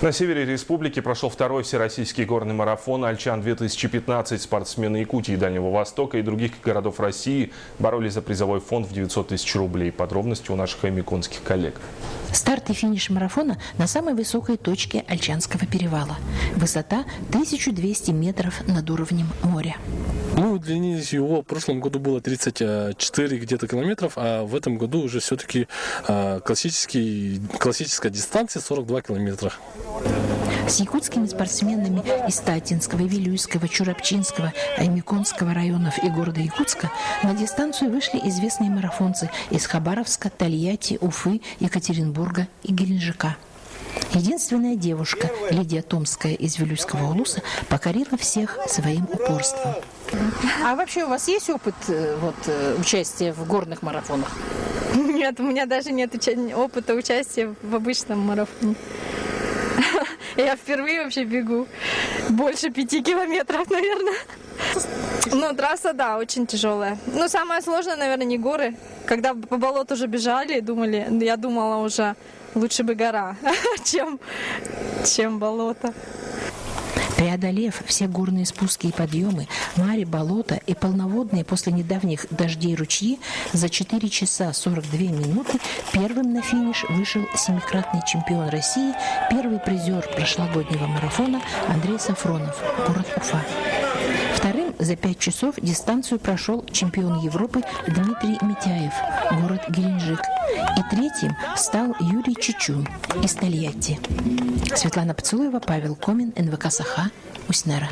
На севере республики прошел второй всероссийский горный марафон «Альчан-2015». Спортсмены Якутии, Дальнего Востока и других городов России боролись за призовой фонд в 900 тысяч рублей. Подробности у наших аймиконских коллег. Старт и финиш марафона на самой высокой точке Альчанского перевала. Высота 1200 метров над уровнем моря. Длина его в прошлом году было 34 где-то километров, а в этом году уже все-таки классическая дистанция 42 километра. С якутскими спортсменами из Татинского, Вилюйского, Чурапчинского, Аймиконского районов и города Якутска на дистанцию вышли известные марафонцы из Хабаровска, Тольятти, Уфы, Екатеринбурга и Геленджика. Единственная девушка, Лидия Томская из Вилюйского Улуса, покорила всех своим упорством. А вообще у вас есть опыт участия в горных марафонах? Нет, у меня даже нет опыта участия в обычном марафоне. Я впервые вообще бегу больше 5 километров, наверное. Трасса, да, очень тяжелая. Самое сложное, наверное, не горы. Когда по болоту уже бежали, я думала уже, лучше бы гора, чем болото. Преодолев все горные спуски и подъемы, мари, болота и полноводные после недавних дождей ручьи, за 4 часа 42 минуты первым на финиш вышел семикратный чемпион России, первый призер прошлогоднего марафона Андрей Сафронов, город Уфа. Вторым за 5 часов дистанцию прошел чемпион Европы Дмитрий Митяев, город Геленджик. И третьим стал Юрий Чечун из Тольятти. Светлана Поцелуева, Павел Комин, НВК Саха, Уснера.